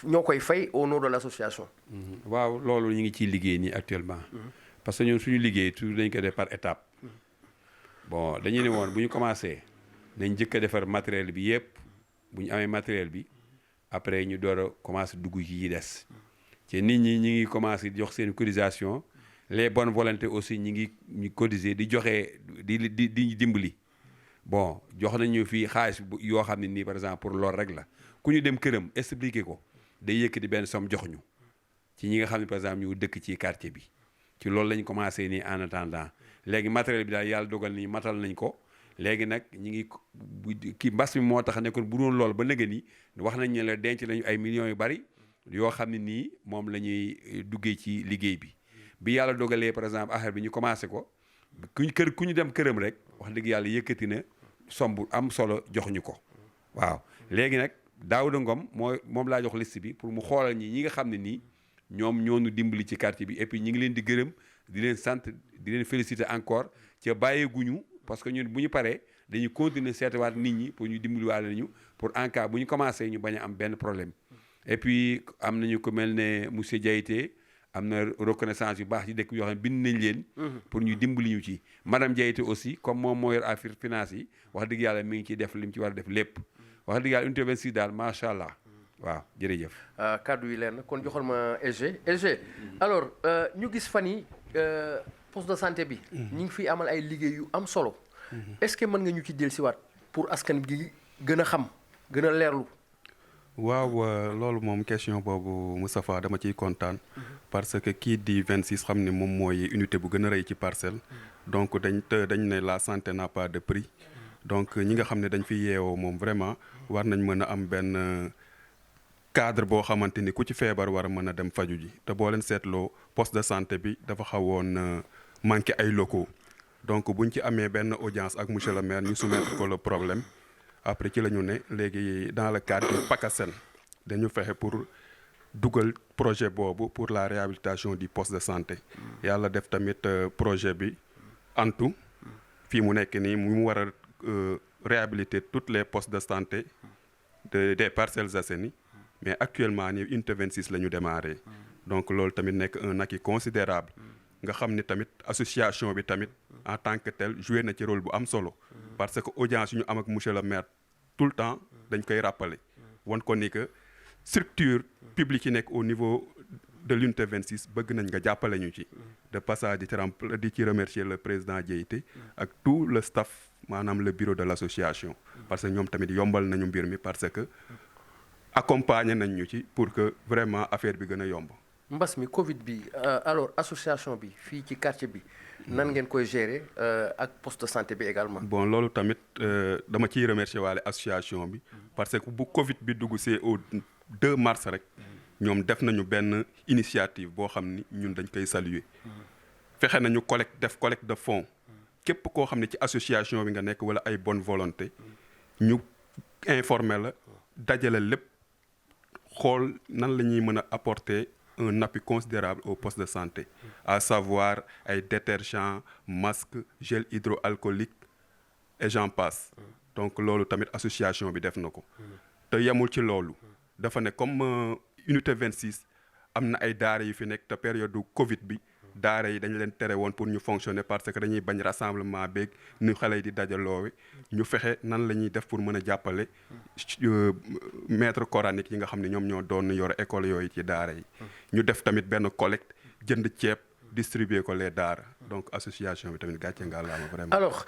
[SPEAKER 1] ñoo koy fay au nom de l'association.
[SPEAKER 3] waaw loolu ñu ngi ciy liggéey nii actuellement. parce que ñun suñu liggéey toujours dañ ko def par étape bon dañu ne woon bu ñu commencé nañ njëkk a defar matériel bi yëpp bu ñu amee matériel bi après ñu door a commencé dugg ci des ci nit ñi ñi ngi commencé jox seen cotisation les bonnes volontés aussi ñu cotiser di joxe di dimbali bon jox nañu fii xaalis yoo xam ne nii par exemple pour loolu rek la ku ñu dem këram expliquer ko day yëkkati benn somme jox ñu ci ñi nga xam ne par exemple ñu dëkk ci quartier bi. ci loolu lañ commencé nii en attendant léegi matériel bi daal yàlla dogal nii matal nañ ko léegi nag ñi ngi kii mbas mi moo tax nekkoon bu doon lool ba nëgë ni wax nañ ne la denc nañu ay millions yu bari yoo xam ne nii moom la ñuy duggee ci liggéey bi yàlla dogalee par exemple affaire bi ñu commencé ko ku ñu dem këram rek wax dëgg yàlla yëkkati na somb am solo jox ñu ko waaw léegi nag Daouda Ngom moom laa jox liste bi pour mu xoolal ñi nga xam ne nii ñoom ñoonu dimbali ci quartier bi et puis ñi ngi leen di gërëm di leen sant di leen féliciter encore ca bàyyeeguñu parce que ñun bu ñu paree dañuy continuer seetawaat nit ñi pour ñu dimbaliwaale nañu pour en cas bu ñu commencé ñu bañ a am benn problème et puis am nañu ko mel ne monsieur Diayité am na reconnaissance yu baax ci dëkk yoo xam ne bind nañ leen pour ñu dimbali ñu ci madame Diayité aussi comme moom moo yor affaire finance yi wax dëgg yàlla mi ngi ciy def li mu ci war a def lépp wax dëgg yàlla unité 26 daal macha allah waaw jërëjëf.
[SPEAKER 1] kaddu yi leer na kon joxal ma SG alors ñu gis fan yi poste de santé bi. ñu ngi fiy amal ay liggéey yu am solo. est-ce que mën nga ñu ci dellusiwaat pour askan gi gën a xam gën a leerlu.
[SPEAKER 4] waaw loolu moom question boobu Moustapha dama ciy kontaan. parce que kii di 26 xam ne moom mooy unité bu gën a rëy ci parcelle. donc dañ ne la santé n'a pas de prix. donc ñi nga xam ne dañ fi yeewoo moom vraiment war nañ mën a am benn. cadre boo xamante ni ku ci feebar war a mën a dem faju ji te boo leen seetloo poste de santé bi dafa xawoon manqué ay locaux donc buñ ci amee benn audience ak monsieur le maire ñu soumettre ko le problème après ci la ñu ne léegi dans le cadre du PACASEN dañu fexe pour dugal projet boobu pour la réhabilitation du poste de santé yàlla def tamit projet bi antu fii mu nekk nii mu war a réhabiliter toutes les postes de santé des Parcelles Assainies mais actuellement ni unité 26 la ñu démarré donc loolu tamit nekk un acquis considérable nga xam ni tamit association bi tamit en tant que tel joué na ci rôle bu am solo parce que audience yu ñu am ak monsieur le maire tout le temps dañ koy rappeler won ko ni que structure publique yi nekk au niveau de l'unité 26 bëgg nañ nga jàppale ñu ci de passage di ci remercier le président Dieyté ak tout le staff maanaam le bureau de l'association parce que ñoom tamit yombal nañu mbir mi parce que accompagner nañ ñu ci pour que vraiment affaire bi gën a yomb.
[SPEAKER 1] mbas mi Covid bi alors association bi fii ci quartier bi nan ngeen koy gérer ak poste de santé bi également.
[SPEAKER 4] bon loolu tamit dama ciy remercier waale association bi parce que bu Covid bi dugg see au 2 mars rek ñoom def nañu benn initiative boo xam ni ñun dañ koy saluer fexe nañu def collecte de fonds képp koo xam ne ci association bi nga nekk wala ay bonne volonté ñu informer la dajale lépp xool nan la ñuy mën a apporter un appui considérable au poste de santé à savoir ay détergents masques gel hydroalcoolique et j'en passe donc loolu tamit association bi def na ko te yemul ci loolu dafa ne comme unité 26 am na ay daara yu fi nekk te période du Covid bi daara yi dañ leen tere woon pour ñu fonctionner parce que dañuy bañ rassemblement beeg ñu xale yi di dajaloowe ñu fexe nan la ñuy def pour mën a jàppale maître coranique yi nga xam ne ñoom ñoo doon yor école yooyu ci daara yi ñu def tamit benn collecte jënd ceeb distribuer ko les daara donc association bi tamit gàcce nga la vraiment.
[SPEAKER 1] alors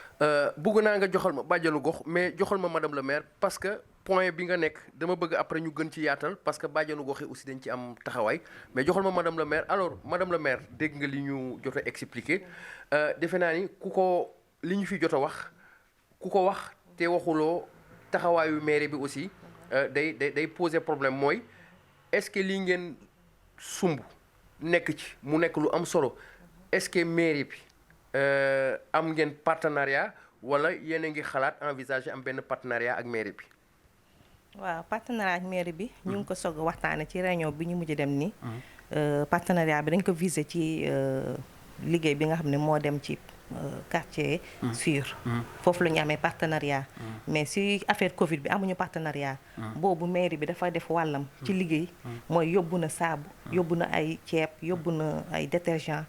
[SPEAKER 1] bëgg naa nga joxal ma bàjjanu gox mais joxal ma madame le maire parce que point bi nga nekk dama bëgg après ñu gën ci yaatal parce que bàjjanu gox yi aussi dañ ci am taxawaay mais joxal ma madame le maire alors madame le maire dégg nga li ñu jot a expliquer defe naa ni li ñu fi jot a wax ku ko wax te waxuloo taxawaayu maire bi aussi day poser problème mooy est-ce que lii ngeen sumb nekk ci mu nekk lu am solo est-ce que mairie bi am ngeen partenariat wala yéen a ngi xalaat envisager am benn partenariat ak mairie bi.
[SPEAKER 5] waaw partenariat ak mairie bi ñu ngi ko soog a waxtaane ci réunion bi ñu mujj dem ni partenariat bi dañ ko viser ci liggéey bi nga xam ne moo dem ci quartier sûr foofu la ñu amee partenariat mais si affaire Covid bi amuñu partenariat boobu mairie bi dafa def wàllam ci liggéey mooy yóbbu na saabu yóbbu na ay ceeb yóbbu na ay détergent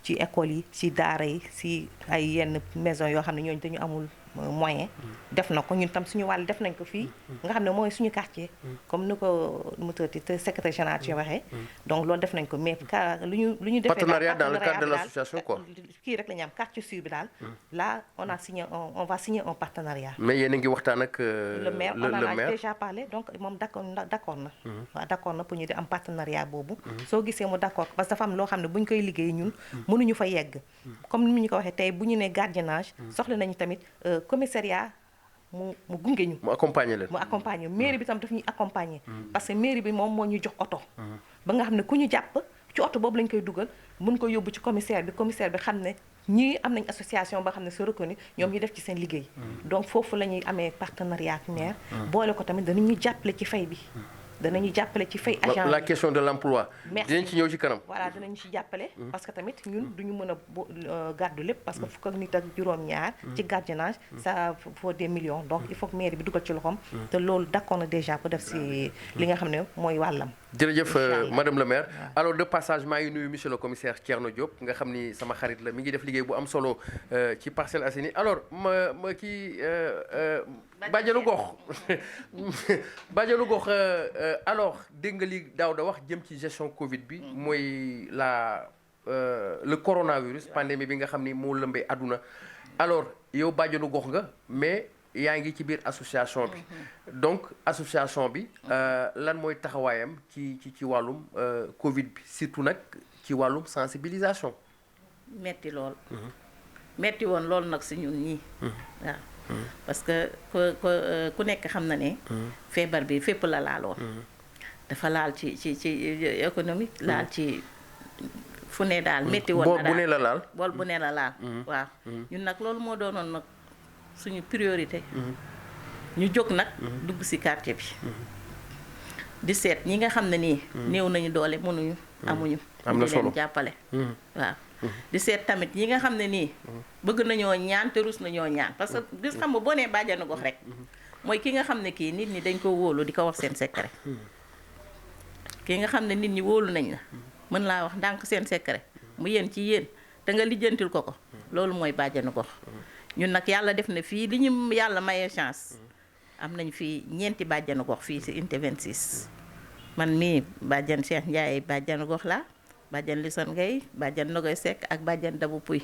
[SPEAKER 5] ci école yi ci daara yi ci ay yenn maison yoo xam ne ñooñu dañu amul moyen def na ko ñun tam suñu wàll def nañ ko fii nga xam ne mooy suñu quartier comme ni ko mu tëddee te secrétaire général ci waxee donc loolu def nañ ko mais lu ñu defee
[SPEAKER 1] partenariat dans le cadre de l'association quoi
[SPEAKER 5] kii rek la ñu am quartier sud bi daal là on va signer un partenariat
[SPEAKER 1] mais yéen a ngi waxtaan ak
[SPEAKER 5] le maire on en a déjà parlé donc moom d'accord na waaw d'accord na pour ñu di am partenariat boobu soo gisee mu d'accord parce que dafa am loo xam ne bu ñu koy liggéey ñun mënuñu fa yegg comme ni ñu ko waxee tey bu ñu ne gardiennage soxla nañu tamit commissariat mu gunge ñu. mu accompagner leen. mu accompagner mairie bi tam daf ñuy accompagner. parce que mairie bi moom moo ñu jox oto. ba nga xam ne ku ñu jàpp ci oto boobu lañ koy dugal mun ko yóbbu ci commissaire bi xam ne ñii am nañ association ba xam ne c'est reconnu ñoom ñu def ci seen liggéey. donc foofu la ñuy amee partenariat ak maire. boole ko tamit danañu jàppale ci fay bi. danañu jàppale ci fay agent
[SPEAKER 1] la question de l'emploi. dinañ ci ñëw ci kanam.
[SPEAKER 5] voilà dinañ ci jàppale. parce que tamit ñun duñu mën a gàddu lépp. parce que fukk ak nit ak juróom-ñaar. ci gardiennage ça faut des millions donc il faut que mairie bi dugal ci loxoom. te loolu d'accord na déjà pour def si li nga xam ne mooy wàllam.
[SPEAKER 1] jërëjëf madame le maire. alors de passage maa ngi nuyu monsieur le commissaire Thierno Diop nga xam ni sama xarit la mi ngi def liggéey bu am solo ci Parcelles Assainies alors ma kii bàjjanu gox alors dégg nga li Daouda wax jëm ci gestion Covid bi mooy le coronavirus pandémie bi nga xam ni moo lëmbee àdduna alors yow bàjjanu gox nga mais yaa ngi ci biir association bi donc association bi lan mooy taxawaayam ci wàllum Covid bi surtout nag ci wàllum sensibilisation.
[SPEAKER 6] metti lool. metti woon loolu nag si ñun ñii waaw. parce que ku nekk xam na ne. feebar bi fépp la laaloon. dafa laal ci économique. laal ci fu ne daal métti woon na daal
[SPEAKER 1] bool bu ne la laal.
[SPEAKER 6] bool bu ne la laal. waaw ñun nag loolu moo doonoon nag suñu priorité. ñu jóg nag. dugg ci quartier bi. di seet ñi nga xam ne nii. néew nañu doole mënuñu. amuñu.
[SPEAKER 1] am na solo
[SPEAKER 6] leen jàppale. waaw. di seet tamit yi nga xam ne nii bëgg nañoo ñaan te rus nañoo ñaan parce que gis xam nga boo nee bàjjanu gox rek mooy ki nga xam ne kii nit ñi dañ ko wóolu di ko wax seen secret ki nga xam ne nit ñi wóolu nañ la mën laa wax ndànk seen secret mu yéen ci yéen te nga lijjantil ko loolu mooy bàjjanu gox ñun nag yàlla def na fii li ñu yàlla mayee chance am nañ fii ñeenti bàjjanu gox fii ci unité 26 man mii bàjjan Cheikh Ndiaye bàjjan gox laa bàjjan Lison Gueye bàjjan Nogoy Seck ak bàjjan Dabu Puy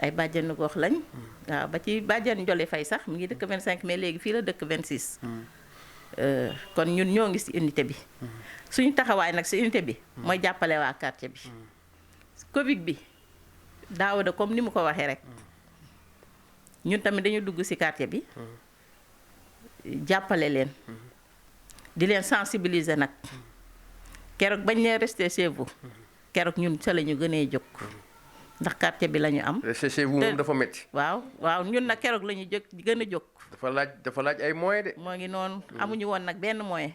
[SPEAKER 6] ay bàjjanu gox lañ waaw ba ci bàjjan Njole Fay sax mu ngi dëkk 25 mais léegi fii la dëkk 26 kon ñun ñoo ngi ci unité bi suñu taxawaay nag ci unité bi mooy jàppale waa quartier bi Covid bi daaw de comme ni mu ko waxee rek ñun tamit dañu dugg ci quartier bi jàppale leen di leen sensibiliser nag keroog bañ leen rester chez vous keroog ñun sa la ñu gënee jóg ndax quartier bi la ñu am.
[SPEAKER 1] chez vous moom dafa métti.
[SPEAKER 6] waaw ñun nag keroog la ñu jóg gën a jóg.
[SPEAKER 1] dafa laaj ay moyens de.
[SPEAKER 6] moo ngi noonu amuñu woon nag benn moyen.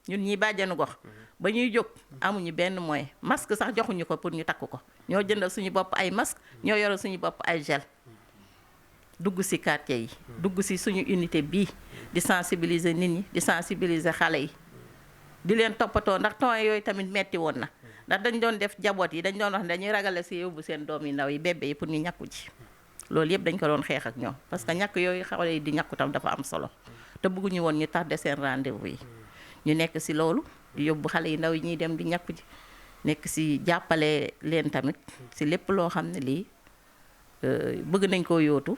[SPEAKER 6] ñun ñii bàjjanu gox ba ñuy jóg amuñu benn moyen masque sax joxuñu ko pour ñu takk ko ñoo jëndal suñu bopp ay masque ñoo yoral suñu bopp ay gel dugg ci quartier yi. dugg ci suñu unité bii di sensibiliser nit ñi di sensibiliser xale yi di leen toppatoo ndax temps yooyu tamit metti woon na. ndax dañ doon def jaboot yi dañ doon wax ne dañuy ragale ci yóbbu seen doom yi ndaw yi bébé yi pour ñu ñàkku ji loolu yëpp dañ ko doon xeex ak ñoom parce que ñàkk yooyu xale yi di ñàkku tam dafa am solo te bëgguñu woon ñu tardé seen rendez-vous yi ñu nekk ci loolu di yóbbu xale yi ndaw yi ñuy dem di ñàkku ji nekk ci jàppale leen tamit ci lépp loo xam ne lii bëgg nañ koo yóotu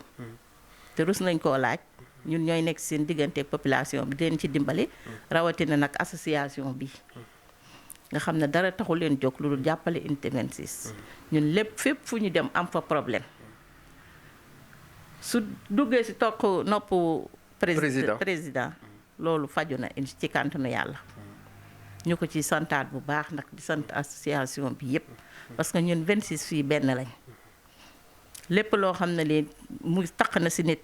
[SPEAKER 6] te rus nañ koo laaj ñun ñooy nekk seen diggante population bi di leen ci dimbali rawatina nag association bi nga xam ne dara taxul leen jóg lu dul jàppale unité 26 ñun lépp fépp fu ñu dem am fa problème su duggee ci toq noppu président loolu faju na ci kàntanu yàlla ñu ko ci santaat bu baax nag di sant association bi yépp parce que ñun 26 fii benn lañ lépp loo xam ne lii muy taq na ci nit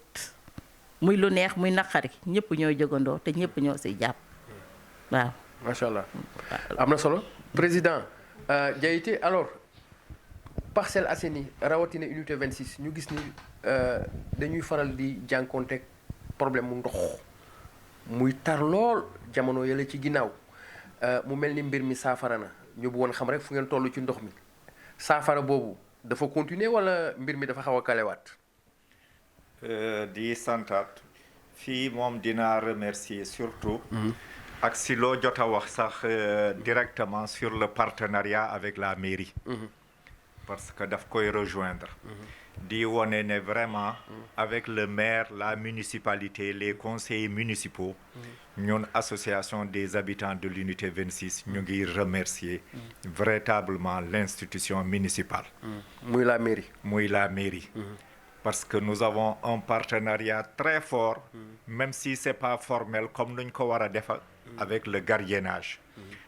[SPEAKER 6] muy lu neex muy naqari ñëpp ñoo jógandoo te ñëpp ñoo ciy jàpp waaw
[SPEAKER 1] macha allah am na solo président Diaité alors Parcelles Assainies rawatina unité 26 ñu gis ni dañuy faral di jànkoonteeg problème mu ndox muy tar lool jamono yële ci ginnaaw mu mel ni mbir mi saafara na ñu bëggoon xam rek fu ngeen toll ci ndox mi saafara boobu dafa continuer wala mbir mi dafa xaw a kalewaat.
[SPEAKER 2] di santaat fii moom dinaa remercier surtout. ak si loo jot a wax sax directement sur le partenariat avec la mairie. parce que daf koy rejoindre. di wone ne vraiment avec le maire la municipalité les conseillers municipaux. ñun association des habitants de l'unité 26 ñu ngi remercier véritablement l'institution municipale.
[SPEAKER 1] muy la mairie.
[SPEAKER 2] muy la mairie. parce que nous avons un partenariat très fort. même si c'est pas formel comme nuñ ko war a defa avec le gardiennage.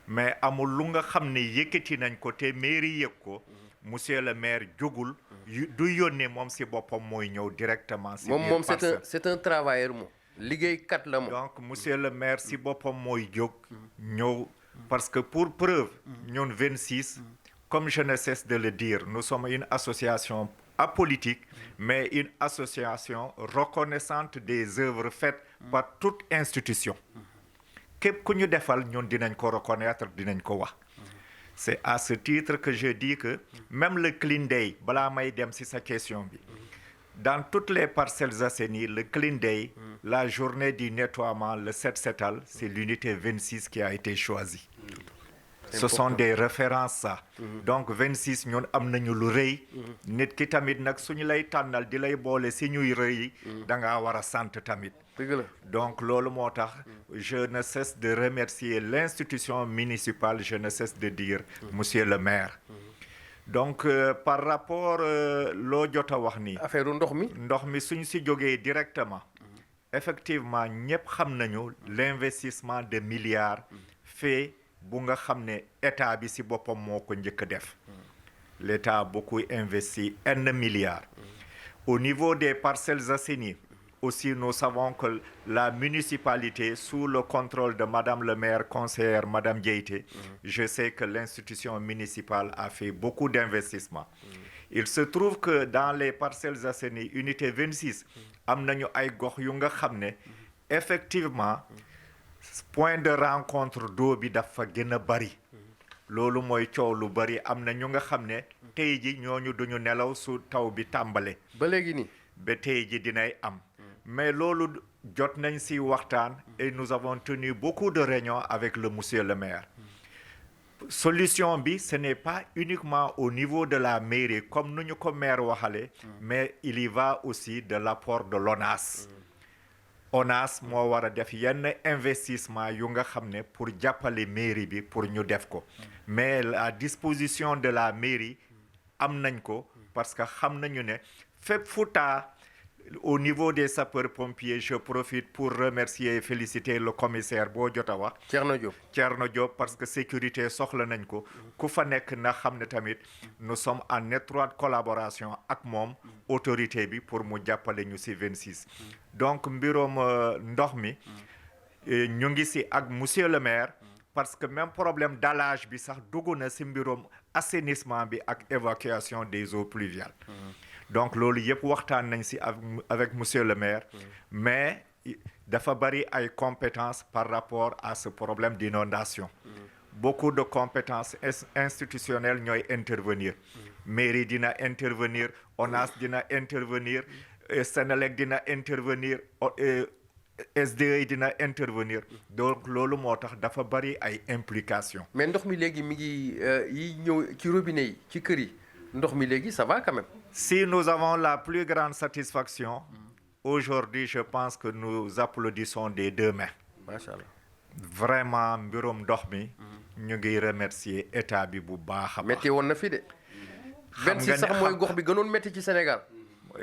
[SPEAKER 2] mais amul lu nga xam ne yëkkati nañ ko te mairie yëg ko. monsieur le maire jógul du yónnee moom si boppam mooy ñëw directement. si
[SPEAKER 1] moom c'est un travailleur moom. liggéeykat la moom.
[SPEAKER 2] donc monsieur le maire si boppam mooy jóg. ñëw parce que pour preuve. ñun 26. comme je ne cesse de le dire nous sommes une association apolitique. mais une association reconnaissante des œuvres faites par toute institution. képp ku ñu defal ñun dinañ ko reconnaître dinañ ko wax. c'est à ce titre que je dis que même le Clean Day balaa may dem ci sa question bi dans toutes les Parcelles Assainies le Clean Day la journée du nettoiement le set setal c'est l'unité 26 qui a été choisie. ce sont des références ça. donc 26 ñun am nañu lu rëy. nit ki tamit nag suñu lay tànnal di lay boole ci ñuy rëy da ngaa war a sant tamit. donc loolu moo tax je ne cesse de remercier l'institution municipale je ne cesse de dire monsieur le maire. donc par rapport loo jot a wax ni
[SPEAKER 1] affaire ndox
[SPEAKER 2] mi suñ ci jógee directement. effectivement ñëpp xam nañu l'investissement de milliards fait bu nga xam ne état bi ci boppam moo ko njëkk a def. l'État a beaucoup investi 1 milliard. au niveau des Parcelles Assainies aussi nous savons que la municipalité sous le contrôle de madame le maire conseillère madame Diaité. je sais que l'institution municipale a fait beaucoup d'investissements. il se trouve que dans les Parcelles Assainies unité 26 am nañu ay gox yu nga xam ne effectivement point de rencontre d'eau bi dafa gën a bari. loolu mooy coow lu bari am na ñu nga xam ne tey ji ñooñu duñu nelaw su taw bi tàmbale.
[SPEAKER 1] ba léegi nii.
[SPEAKER 2] ba tey ji dinay am. mais loolu jot nañ ci waxtaan et nous avons tenu beaucoup de réunions avec le monsieur le maire. solution bi ce n'est pas uniquement au niveau de la mairie comme nu ñu ko maire waxale mais il y va aussi de l'apport de l'ONAS. ONAS moo war a def yenn investissement yu nga xam ne pour jàppale mairie bi pour ñu def ko mais la disposition de la mairie am nañ ko parce que xam nañu ne fépp fu taa au niveau des sapeurs-pompiers je profite pour remercier et féliciter le commissaire boo jot a wax Thierno Diop parce que sécurité soxla nañ ko ku fa nekk na xam ne tamit nous sommes en étroite collaboration ak moom autorité bi pour mu jàppale ñu ci 26 donc mbiroom ndox mi ñu ngi ci ak monsieur le maire parce que même problème dallage bi sax dugg na ci mbiroom assainissement bi ak évacuation des eaux pluviales donc loolu yëpp waxtaan nañ ci avec monsieur le maire mais dafa bari ay compétences par rapport à ce problème d'inondation beaucoup de compétences institutionnelles ñooy intervenir mairie dina intervenir ONAS dina intervenir Senelec dina intervenir SDE dina intervenir donc loolu moo tax dafa bari ay implications.
[SPEAKER 1] mais ndox mi léegi mi ngi yi ñëw ci robinet yi ci kër yi ndox mi léegi ça va quand même.
[SPEAKER 2] Si nous avons la plus grande satisfaction aujourd'hui je pense que nous applaudissons des deux mains.
[SPEAKER 1] Machallah.
[SPEAKER 2] Vraiment mbirum ndox mi ñu ngi remercier état bi bu baax a baax.
[SPEAKER 1] métti woon na fi de. 26 sax mooy gox bi gënoon métti ci Sénégal.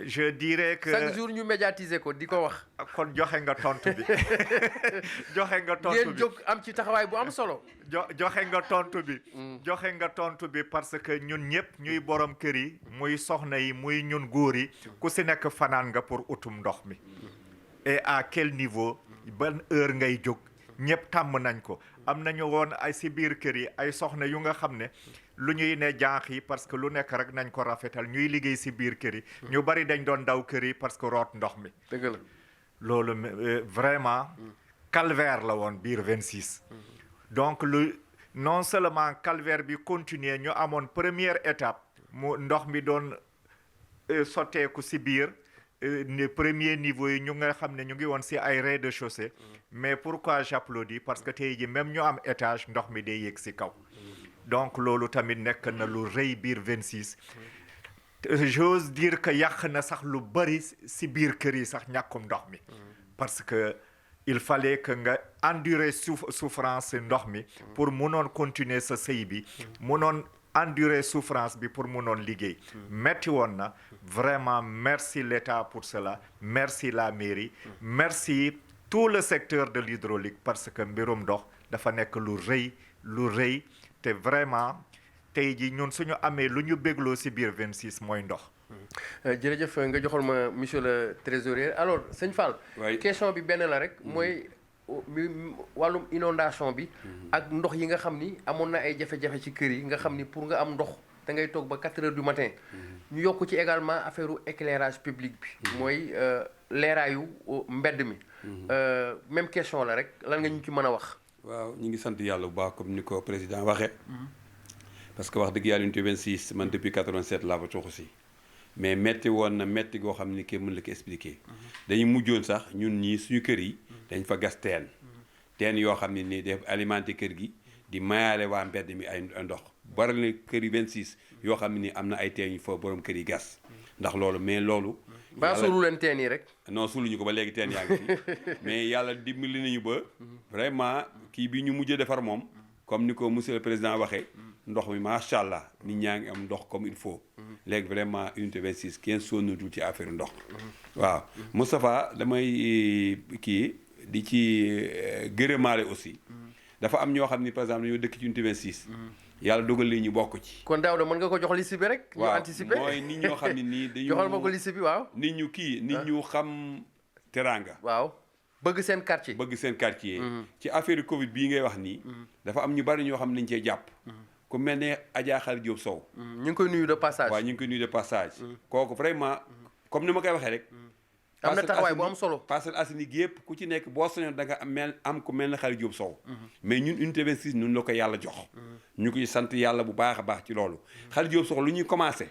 [SPEAKER 2] je dirais que
[SPEAKER 1] chaque jour ñu médiatiser ko di ko wax.
[SPEAKER 2] kon joxe nga tontu bi joxe nga tontu bi
[SPEAKER 1] ngeen jóg am ci taxawaay bu am solo.
[SPEAKER 2] joxe nga tontu bi. joxe nga tontu bi parce que ñun ñëpp ñuy borom kër yi muy soxna yi muy ñun góor yi ku si nekk fanaan nga pour utum ndox mi. et à quel niveau ban heure ngay jóg ñëpp tàmm nañ ko am nañu woon ay si biir kër yi ay soxna yu nga xam ne. lu ñuy ne jànq yi parce que lu nekk rek nañ ko rafetal ñuy liggéey ci biir kër yi ñu bari dañ doon daw kër yi parce que root ndox mi
[SPEAKER 1] dëgg la
[SPEAKER 2] loolu vraiment calvaire la woon biir 26 donc non seulement calvaire bi continuer ñu amoon première étape mu ndox mi doon sotteeku ci biir premier niveau yi ñu nga xam ne ñu ngi woon ci ay rez-de-chaussée mais pourquoi j'applaudis parce que tey ji même ñu am étage ndox mi day yéeg ci kaw donc loolu tamit nekk na lu rëy biir 26 j'ose dire que yàq na sax lu bari ci biir kër yi sax ñàkkum ndox mi parce que il fallait que nga endurer souffrance ndox mi pour munoon continuer sa sëy bi munoon endurer souffrance bi pour munoon liggéey metti woon na vraiment merci l'État pour cela merci la mairie merci tout le secteur de l'hydraulique parce que mbirum ndox dafa nekk lu rëy te vraiment tey ji ñun suñu amee lu ñu bégloo ci biir 26 mooy ndox.
[SPEAKER 1] jërëjëf nga joxal ma monsieur le trésorier alors sëñ Fall. question bi benn la rek mooy wàllum inondation bi. ak ndox yi nga xam ni amoon na ay jafe-jafe ci kër yi nga xam ni pour nga am ndox da ngay toog ba 4 heures du matin. ñu yokk ci également affaire éclairage public bi. mooy leeraayu mbedd mi. même question la rek lan nga ñu ci mën a wax.
[SPEAKER 3] waaw ñu ngi sant yàlla bu baax comme ni ko président waxee parce que wax dëgg yàlla unité 26 man depuis 87 laa fa toxu si mais metti woon na metti goo xam ni kenn mën la ko expliquer dañu mujjoon sax ñun ñii suñu kër yi dañ fa gas teen yoo xam ne nii def alimenté kër gi di mayaale waa mbedd mi ay ndox baral na kër yi 26 yoo xam ne nii am na ay teen yu fa borom kër yi gas ndax loolu mais loolu
[SPEAKER 1] ba suulu leen teen yi rek
[SPEAKER 3] non suuluñu ko ba léegi teen yaa ngi fi mais yàlla dimbali nañu ba vraiment kii bi ñu mujjee defar moom comme ni ko monsieur le président waxee ndox mi macha allah nit ñaa ngi am ndox comme il faut léegi vraiment unité 26 kenn sonnatul ci affaire ndox waaw Moustapha damay kii di ci gërëmaale aussi dafa am ñoo xam ni par exemple dañoo dëkk ci unité 26 yàlla dogal li ñu bokk ci.
[SPEAKER 1] kon daaw da mën nga ko jox liste bi rek. ñu anticiper
[SPEAKER 3] waaw mooy nit ñoo xam ne nii dañu
[SPEAKER 1] joxal ma ko liste bi waaw.
[SPEAKER 3] nit ñu kii nit ñu xam teraanga.
[SPEAKER 1] waaw bëgg seen quartier.
[SPEAKER 3] bëgg seen quartier. ci affaire Covid bii ngay wax nii. dafa am ñu bari ñoo xam ne dañu cee jàpp. ku mel ne Adja Khary Diop Sow.
[SPEAKER 1] ñu ngi koy nuyu de passage.
[SPEAKER 3] waaw ñu ngi koy nuyu de passage. kooku vraiment comme ni ma koy waxee rek.
[SPEAKER 1] am na taxawaay bu am solo.
[SPEAKER 3] Parcelles Assainies yëpp ku ci nekk boo sañoon da nga am ku mel ne Khary Diop Sow. mais ñun unité 26 ñun la ko yàlla jox. ñu koy sant yàlla bu baax a baax ci loolu. Khary Diop Sow lu ñuy commencé.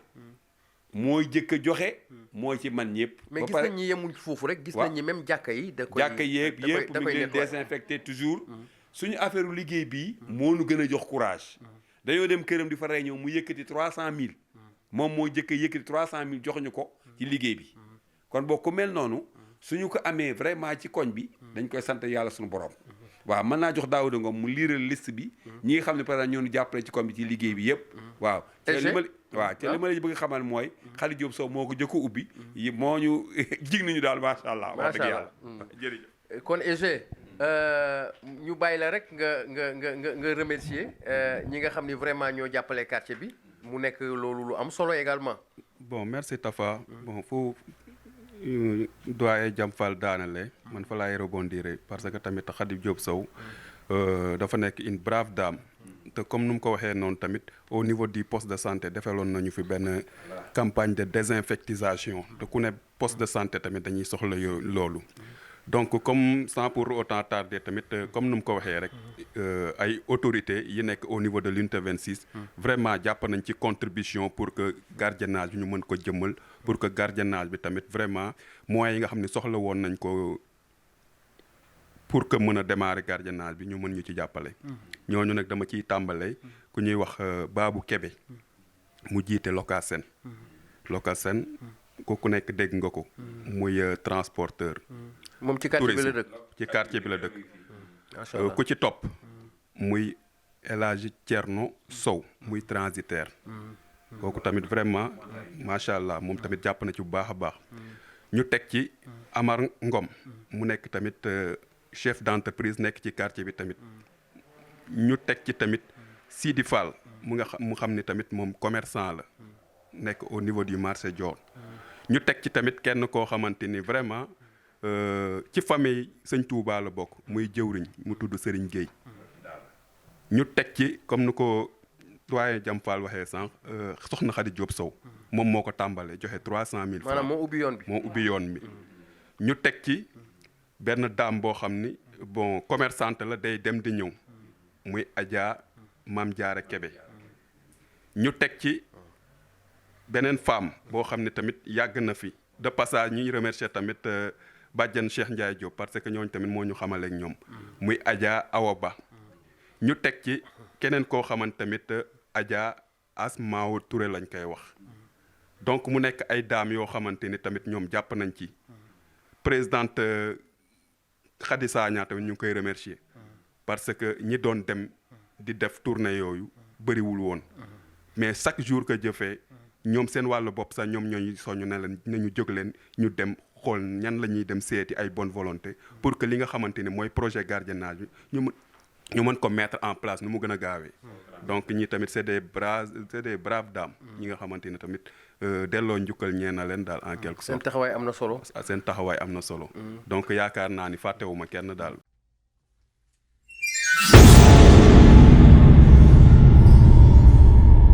[SPEAKER 3] mooy jëkk a joxe. mooy ci man ñëpp.
[SPEAKER 1] mais gis nañ ñi yemuñ foofu rek. gis nañ ñi même jàkka yi. da koy
[SPEAKER 3] jàkka yeeg yëpp mu ngi leen désinfecté toujours. suñu affaire liggéey bii. moo nu gën a jox courage. dañoo dem këram di fa réunion mu yëkkati 300000 moom moo jëkk yëkkati 300000 jox ñu ko ci liggéey bi kon boo ku mel noonu suñu ko amee vraiment ci koñ bi dañ koy sant yàlla suñu borom waaw mën naa jox Daouda Ngom mu liiral liste bi ñi nga xam ne par exemple ñoo ñu jàppale ci koñ bi ci liggéey bi yëpp waaw te li ma la bëgg xamal mooy Khady Diop Sow moo ko jëkk a ubbi yi moo ñu jig nañu daal macha allah wax dëgg yàlla jërëjëf
[SPEAKER 1] kon EG ñu bàyyi la rek nga remercier ñi nga xam ni vraiment ñoo jàppale quartier bi mu nekk loolu lu am solo également.
[SPEAKER 4] bon merci Tafa bon fu doyen Jam Fall daanale man fa laay rebondir parce que tamit Khady Diop Sow dafa nekk une brave dame te comme nu mu ko waxee noonu tamit au niveau du poste de santé defaloon nañu fi benn campagne de désinfectisation te ku ne poste de santé tamit dañuy soxla loolu. donc comme sans pour autant tarder tamit comme nu mu ko waxee rek ay autorités yi nekk au niveau de l'unité 26 vraiment jàpp nañ ci contribution pour que gardiennage bi ñu mën ko jëmmal pour que gardiennage bi tamit vraiment moyens yi nga xam ne soxla woon nañ ko pour que mën a démarrer gardiennage bi ñu mën ñu ci jàppale ñooñu nag dama ciy tàmbale ku ñuy wax Babou Kébé mu jiite Locasen ku nekk dégg nga ko muy transporteur
[SPEAKER 1] moom ci quartier bi la dëkk
[SPEAKER 4] ci quartier bi la dëkk ku ci topp muy El Hadji Thierno Sow muy transitaire kooku tamit vraiment macha allah moom tamit jàpp na ci bu baax a baax ñu teg ci Amar Ngom mu nekk tamit chef d'entreprise nekk ci quartier bi tamit ñu teg ci tamit Sidi Fall mu xam ni tamit moom commerçant la nekk au niveau du marché Dior ñu teg ci tamit kenn koo xamante ni vraiment ci famille sëñ Touba la bokk muy jëwriñ mu tudd Serigne Gueye ñu teg ci comme ni ko doyen Jam Fall waxee sànq soxna Khady Diop Sow moom moo ko tàmbalee joxe 300000 francs
[SPEAKER 1] maanaam moo ubbi yoon bi
[SPEAKER 4] ñu teg ci benn dame boo xam ni bon commerçante la day dem di ñëw muy Adja Mame Diarra Kébé ñu teg ci beneen femme boo xam ne tamit yàgg na fi de passage ñuy remercier tamit bàjjan Cheikh Ndiaye Diop parce que ñooñu tamit moo ñu xamaleek ñoom muy Adja Awa Ba ñu teg ci keneen koo xamante tamit Adja Asmaaw Touré lañ koy wax donc mu nekk ay dames yoo xamante ni tamit ñoom jàpp nañ ci présidente Khady Sagna tamit ñu ngi koy remercier parce que ñi doon dem di def tournée yooyu bëriwul woon mais chaque jour que jëfee ñoom seen wàllu bopp sax ñoom ñooñu soñu ne leen nañu jóg leen ñu dem xool ñan la ñuy dem seeti ay bonne volonté pour que li nga xamante ni mooy projet gardiennage bi ñu mën ko mettre en place nu mu gën a gaawee donc ñi tamit c'est des braves dames ñi nga xamante ni tamit delloo njukkal ñee na leen daal en quelque sorte
[SPEAKER 1] seen taxawaay am na solo
[SPEAKER 4] seen taxawaay am na solo donc yaakaar naa ni fàttewuma kenn daal